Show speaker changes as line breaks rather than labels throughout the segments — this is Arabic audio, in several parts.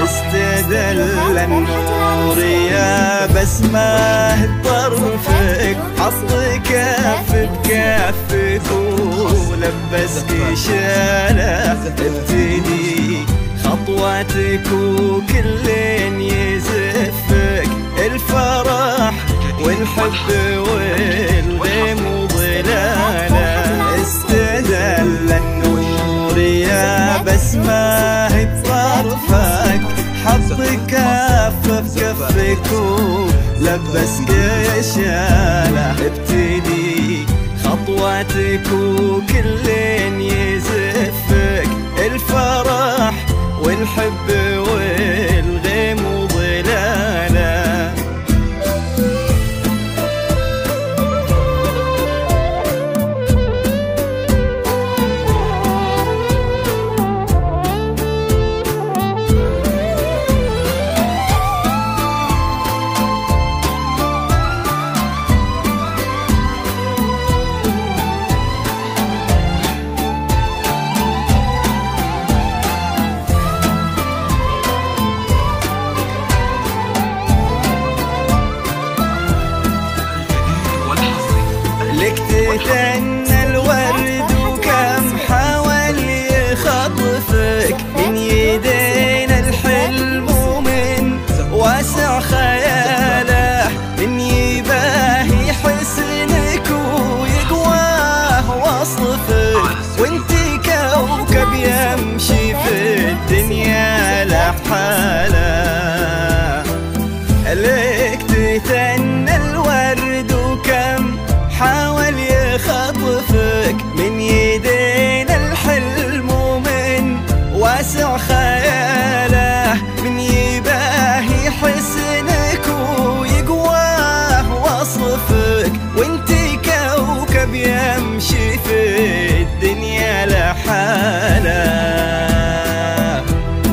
استدل النور يا بسمة بطرفك، حط كف بكفك ولبسك شاله، ابتدي خطواتك وكلين يزفك، الفرح والحب والغيم وظلاله. استدل النور يا بسمة بطرفك، حط كف بكفك ولبسك شاله، ابتدي خطواتك وكلين يزفك، الفرح والحب والغيم وظلاله. لك تتنى الورد وكم حاول يخطفك، من يدينا الحلم ومن واسع خياله، من يباهي حسنك ويقواه وصفك، وانتي كوكب يمشي في الدنيا لحاله. لك تتنى الورد وكم حاول يخطفك، من يدينا الحلم ومن واسع خياله، من يباهي حسنك ويقواه وصفك، وانتي كوكب يمشي في الدنيا لحاله.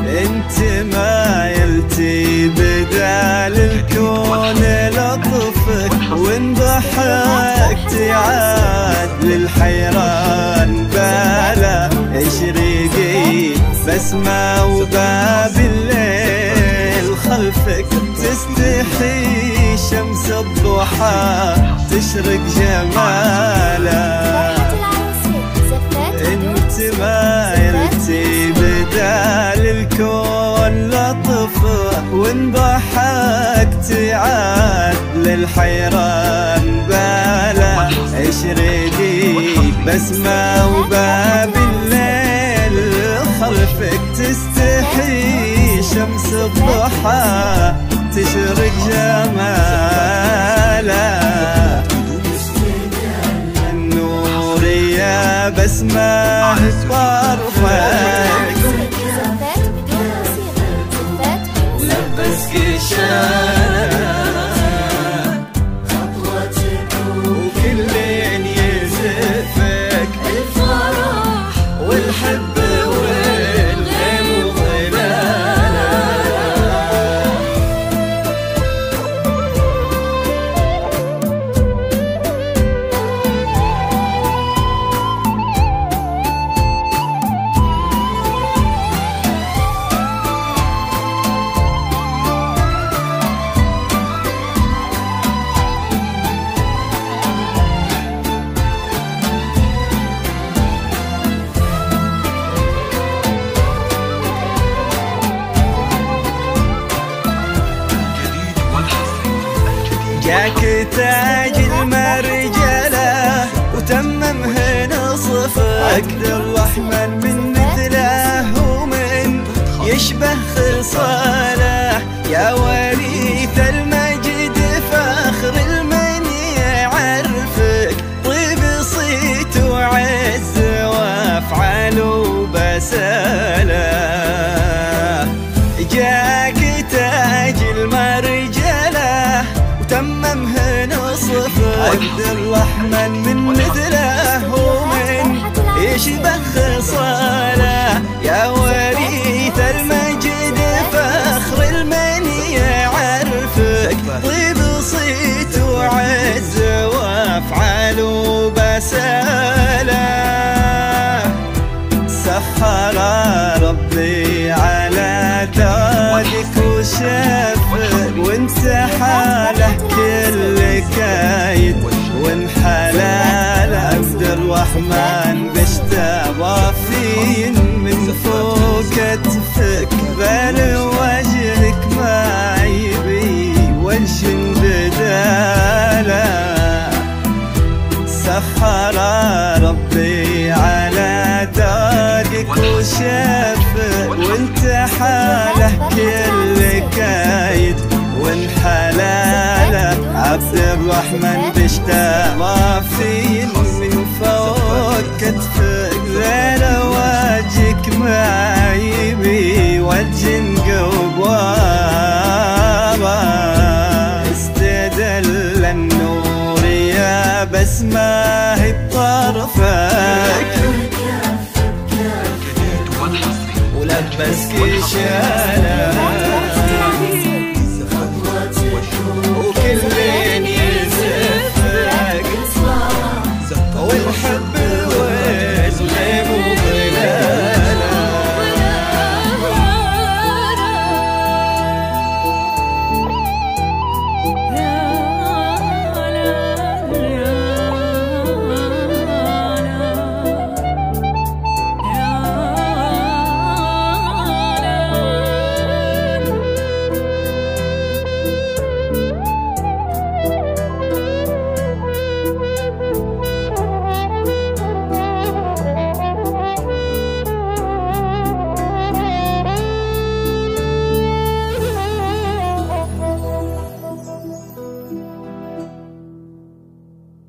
انت ما يلتي بدال الكون لطفك، وان ضحكت عاد للحيران بالا، اشرقي بسمة وباب الليل خلفك، تستحي شمس الضحى تشرق جماله. انت ما يلتي بدال الكون لطفه، وان ضحكت عاد للحيران بالا، اشرقي بسمة وباب الليل خلفك، تستحي شمس الضحى تشرق جماله. النور يا بسمة بطرفك، لبسك شاله، خطوتك وكلين يزفك، الفرح والحب والغيم وظلاله. جاك تاج المرجله وتممه نصفك، عقد الرحمن من مثله ومن يشبه خصاله، يا وريث المجد فخر المن يعرفك، طيب صيت وعز وافعال وبساله. جاك تاج المرجله وتممه نصفك، عقد الرحمن من مثله ومن يشبه خصاله، يا وريث المجد فخر المن يعرفك، طيب صيت وعز وافعال وبساله. سخر ربي على تاج غير وجهك ما يبي وجه بداله. سخر ربي على داقك وشافه وانت حاله كل كايد وانحلاله. عبد الرحمن باشترى فين من فوق كتفك غير وجهك ما يبي وجه قواره. استدل النور يا بس ما هي بطرفك ولبسك شاله.